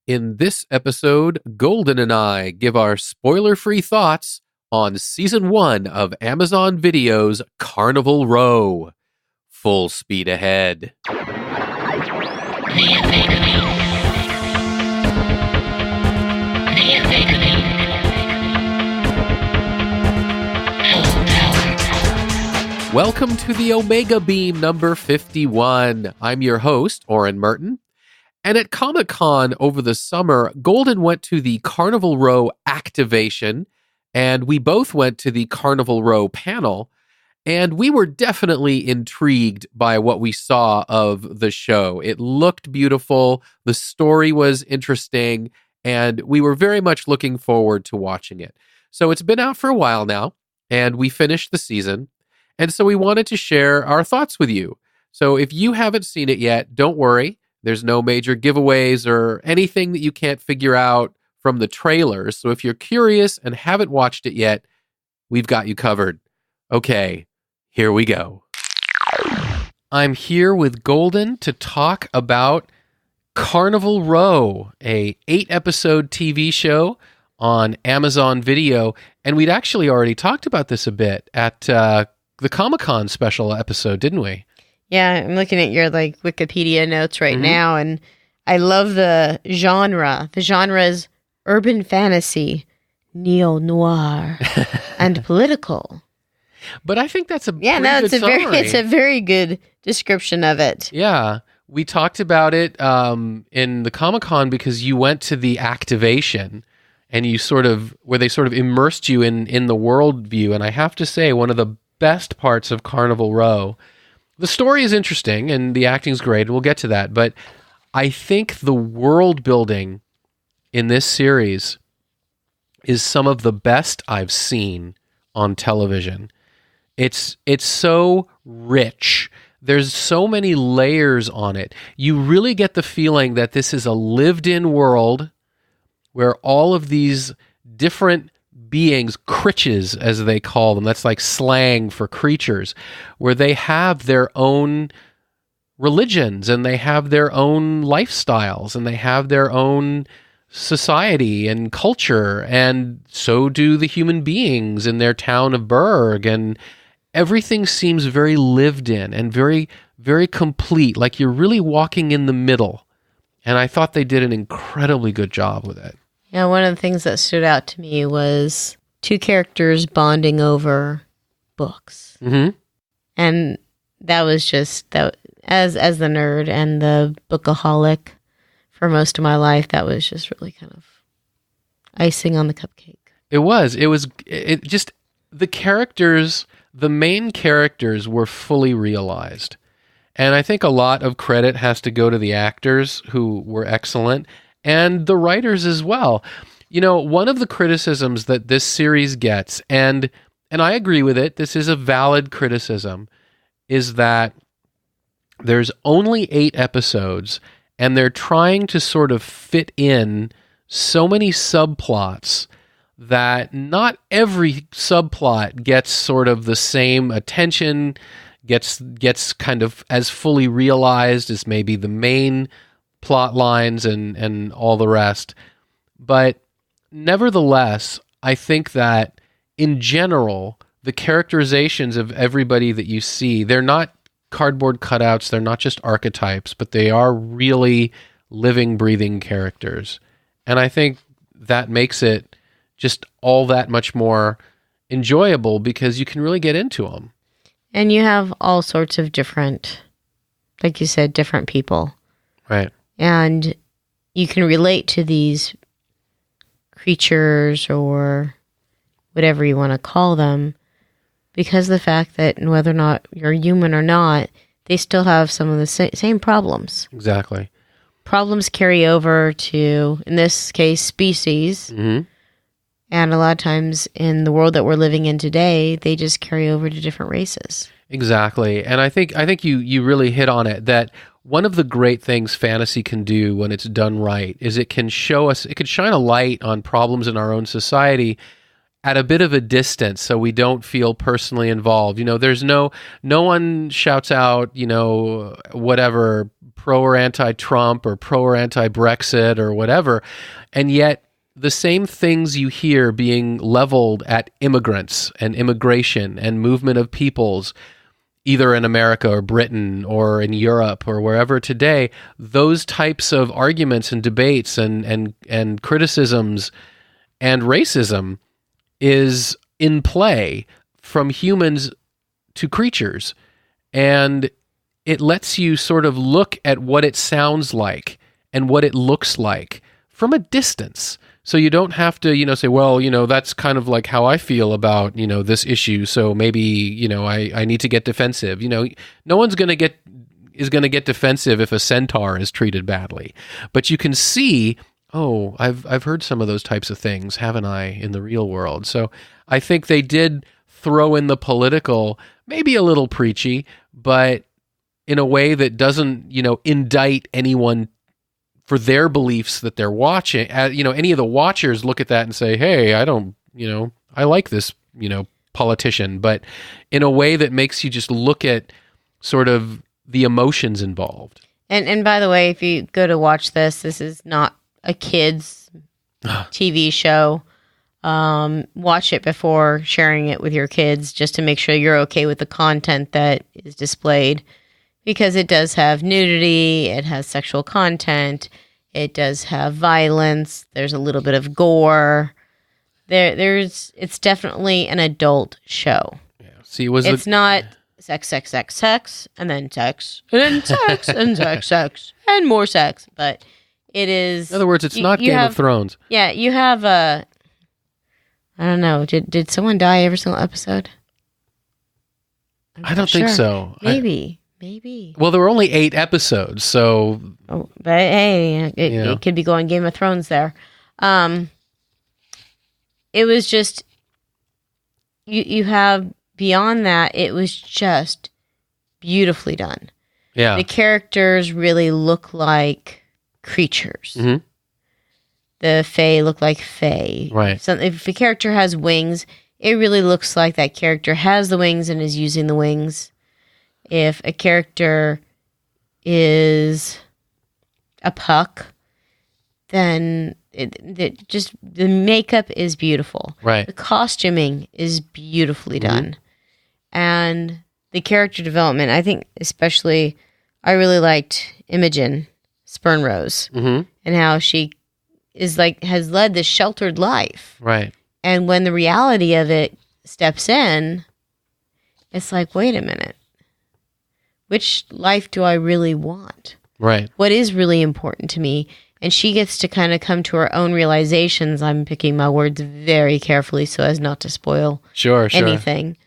In this episode, Golden and I give our spoiler-free thoughts on Season 1 of Amazon Video's Carnival Row. Full speed ahead. Welcome to the Omega Beam number 51. I'm your host, Oren Merton. And at Comic-Con over the summer, Golden went to the Carnival Row activation, and we both went to the Carnival Row panel, and we were definitely intrigued by what we saw of the show. It looked beautiful, the story was interesting, and we were very much looking forward to watching it. So it's been out for a while now, and we finished the season, and so we wanted to share our thoughts with you. So if you haven't seen it yet, don't worry. There's no major giveaways or anything that you can't figure out from the trailers. So if you're curious and haven't watched it yet, we've got you covered. Okay, here we go. I'm here with Golden to talk about Carnival Row, a 8-episode TV show on Amazon Video. And we'd actually already talked about this a bit at the Comic-Con special episode, didn't we? Yeah, I'm looking at your Wikipedia notes right now, and I love the genre. The genre is urban fantasy, neo-noir, and political. But I think that's a good summary. It's a very good description of it. Yeah, we talked about it in the Comic-Con because you went to the activation, and where they sort of immersed you in the worldview. And I have to say, one of the best parts of Carnival Row. The story is interesting and the acting's great. We'll get to that. But I think the world building in this series is some of the best I've seen on television. It's so rich. There's so many layers on it. You really get the feeling that this is a lived-in world where all of these different beings, critches as they call them, that's like slang for creatures, where they have their own religions and they have their own lifestyles and they have their own society and culture, and so do the human beings in their town of Berg, and everything seems very lived in and very, very complete, like you're really walking in the middle. And I thought they did an incredibly good job with it. Yeah, one of the things that stood out to me was two characters bonding over books. Mm-hmm. And that was just, that as the nerd and the bookaholic for most of my life, that was just really kind of icing on the cupcake. It just, the characters, the main characters were fully realized. And I think a lot of credit has to go to the actors who were excellent, and the writers as well. You know, one of the criticisms that this series gets, and I agree with it, this is a valid criticism, is that there's only 8 episodes, and they're trying to sort of fit in so many subplots that not every subplot gets sort of the same attention, gets kind of as fully realized as maybe the main plot lines and all the rest. But nevertheless, I think that in general, the characterizations of everybody that you see, they're not cardboard cutouts, they're not just archetypes, but they are really living, breathing characters. And I think that makes it just all that much more enjoyable because you can really get into them. And you have all sorts of different, like you said, different people. Right. And you can relate to these creatures or whatever you want to call them because of the fact that whether or not you're human or not, they still have some of the same problems. Exactly. Problems carry over to, in this case, species. Mm-hmm. And a lot of times in the world that we're living in today, they just carry over to different races. Exactly. And I think you really hit on it, that one of the great things fantasy can do when it's done right is it can show us, it can shine a light on problems in our own society at a bit of a distance so we don't feel personally involved. There's no one shouts out, whatever, pro or anti-Trump or pro or anti-Brexit or whatever. And yet the same things you hear being leveled at immigrants and immigration and movement of peoples, either in America or Britain or in Europe or wherever today, those types of arguments and debates and criticisms and racism is in play from humans to creatures. And it lets you sort of look at what it sounds like and what it looks like from a distance. So you don't have to, say, well, that's kind of like how I feel about, this issue. So maybe, I need to get defensive. No one's going to get defensive if a centaur is treated badly. But you can see, oh, I've heard some of those types of things, haven't I, in the real world? So I think they did throw in the political, maybe a little preachy, but in a way that doesn't, indict anyone for their beliefs that they're watching. Any of the watchers look at that and say, hey, I don't, I like this, politician, but in a way that makes you just look at sort of the emotions involved. And by the way, if you go to watch this is not a kid's TV show. Watch it before sharing it with your kids just to make sure you're okay with the content that is displayed. Because it does have nudity, it has sexual content, it does have violence, there's a little bit of gore. It's definitely an adult show. Yeah. See, it's not sex, sex, sex, sex, and then sex, and then sex, and sex, and more sex. But it is. In other words, it's not Game of Thrones. Yeah, you have a. I don't know. Did someone die every single episode? I don't think so. Maybe. Well, there were only 8 episodes, so. Oh, but hey, it could be going Game of Thrones there. It was just. You have beyond that. It was just beautifully done. Yeah. The characters really look like creatures. Mm-hmm. The Fae look like Fae. Right. So if a character has wings, it really looks like that character has the wings and is using the wings. If a character is a puck, then the makeup is beautiful. Right. The costuming is beautifully done. And the character development, I think especially, I really liked Imogen Spernrose and how she has led this sheltered life. Right. And when the reality of it steps in, it's like, wait a minute. Which life do I really want? Right. What is really important to me? And she gets to kind of come to her own realizations. I'm picking my words very carefully so as not to spoil anything.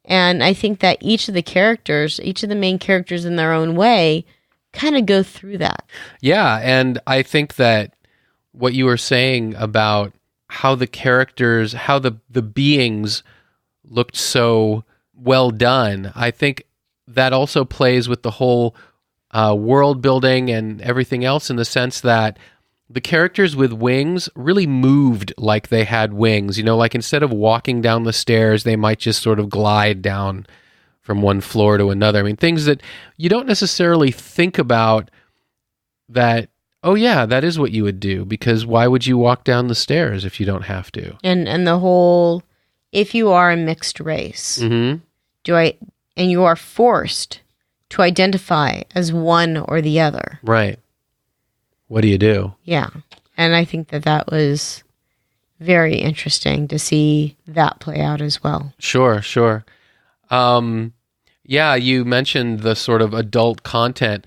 And I think that each of the main characters in their own way, kind of go through that. Yeah, and I think that what you were saying about how the characters, how the beings looked so well done, I think that also plays with the whole world building and everything else, in the sense that the characters with wings really moved like they had wings. Like instead of walking down the stairs, they might just sort of glide down from one floor to another. I mean, things that you don't necessarily think about that, oh yeah, that is what you would do, because why would you walk down the stairs if you don't have to? And the whole, if you are a mixed race, and you are forced to identify as one or the other. Right. What do you do? Yeah. And I think that was very interesting to see that play out as well. Sure. Yeah, you mentioned the sort of adult content.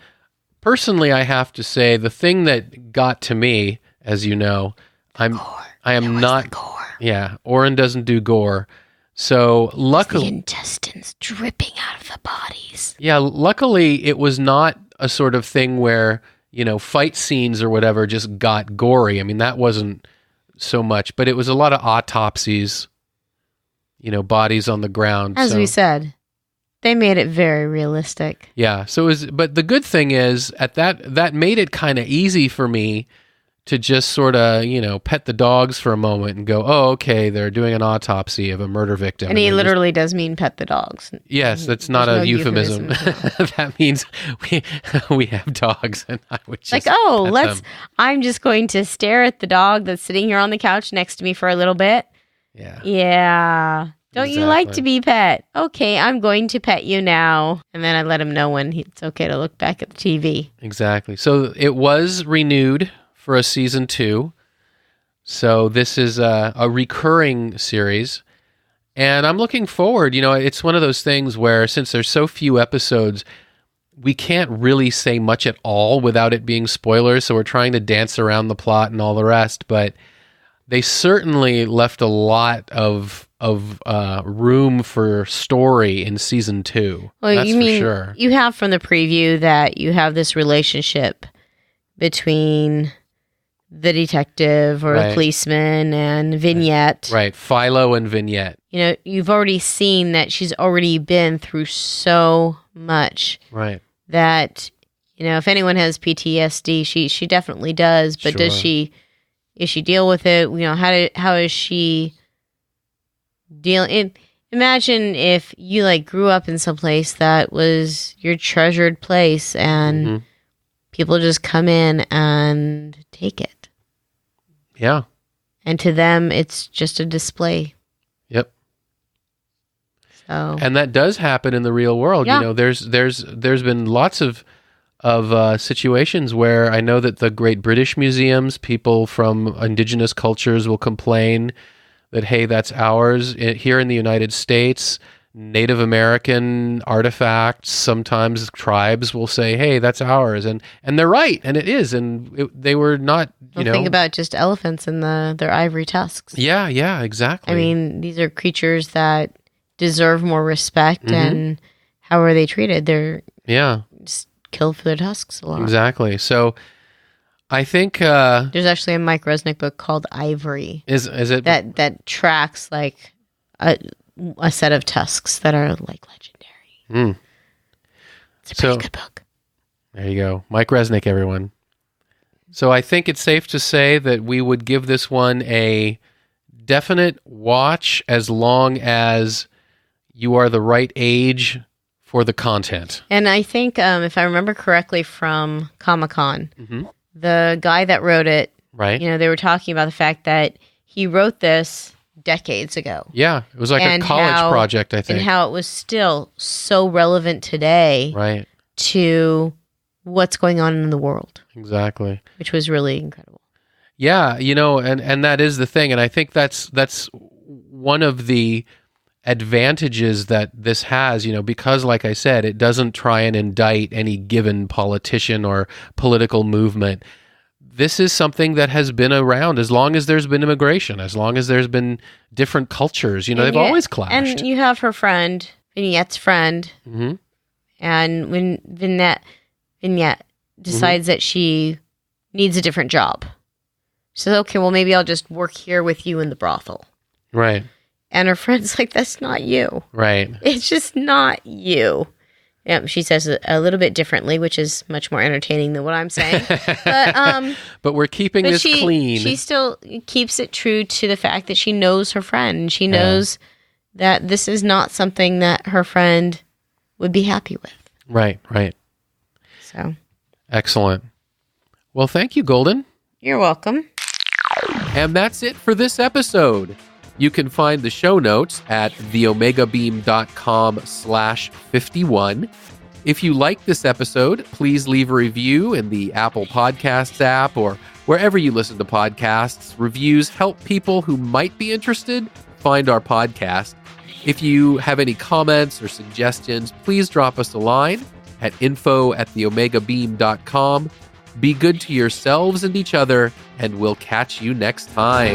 Personally, I have to say, the thing that got to me, as you know, I am not gore. Yeah, Oren doesn't do gore. So luckily, the intestines dripping out of the bodies. Yeah, luckily it was not a sort of thing where, fight scenes or whatever just got gory. I mean, that wasn't so much, but it was a lot of autopsies, bodies on the ground. As we said, they made it very realistic. Yeah. So but the good thing is that made it kind of easy for me to just sort of, pet the dogs for a moment and go, oh, okay, they're doing an autopsy of a murder victim. And he literally does mean pet the dogs. Yes, that's not a euphemism. That means we have dogs, and I would just pet them. I'm just going to stare at the dog that's sitting here on the couch next to me for a little bit. Yeah. Yeah. Don't you like to be pet? Okay, I'm going to pet you now. And then I let him know when it's okay to look back at the TV. Exactly. So it was renewed for a season 2. So this is a recurring series. And I'm looking forward. It's one of those things where since there's so few episodes, we can't really say much at all without it being spoilers. So we're trying to dance around the plot and all the rest. But they certainly left a lot of room for story in season 2. Well, that's for sure. You have from the preview that you have this relationship between the detective or the policeman and Vignette. Right. Philo and Vignette. You've already seen that she's already been through so much. Right. That, if anyone has PTSD, she definitely does. But Sure. Is she deal with it? How is she dealing? Imagine if you grew up in some place that was your treasured place and people just come in and take it. Yeah. And to them, it's just a display. Yep. So. And that does happen in the real world. Yeah. There's been lots of situations where I know that the great British museums, people from indigenous cultures will complain that, hey, that's ours. Here in the United States, Native American artifacts, sometimes tribes will say, hey, that's ours. And they're right. And it is. And they were not, Think about just elephants and their ivory tusks. Yeah, exactly. I mean, these are creatures that deserve more respect. And how are they treated? They're just killed for their tusks a lot. Exactly. So I think there's actually a Mike Resnick book called Ivory. Is it that tracks a set of tusks that are legendary. It's a pretty good book. There you go. Mike Resnick, everyone. So I think it's safe to say that we would give this one a definite watch as long as you are the right age for the content. And I think, if I remember correctly from Comic-Con, the guy that wrote it, right? They were talking about the fact that he wrote this decades ago. Yeah, it was like a college project, I think. And how it was still so relevant today, right, to what's going on in the world. Exactly. Which was really incredible. Yeah, and that is the thing. And I think that's one of the advantages that this has, because like I said, it doesn't try and indict any given politician or political movement. This is something that has been around as long as there's been immigration, as long as there's been different cultures. They've always clashed. And you have her friend, Vignette's friend. And when Vignette decides that she needs a different job, she says, okay, well, maybe I'll just work here with you in the brothel. Right. And her friend's like, that's not you. Right. It's just not you. Yeah, she says it a little bit differently, which is much more entertaining than what I'm saying. But we're keeping this clean. She still keeps it true to the fact that she knows her friend. She knows that this is not something that her friend would be happy with. Right. So. Excellent. Well, thank you, Golden. You're welcome. And that's it for this episode. You can find the show notes at theomegabeam.com/51. If you like this episode, please leave a review in the Apple Podcasts app or wherever you listen to podcasts. Reviews help people who might be interested find our podcast. If you have any comments or suggestions, please drop us a line at info@theomegabeam.com. Be good to yourselves and each other, and we'll catch you next time.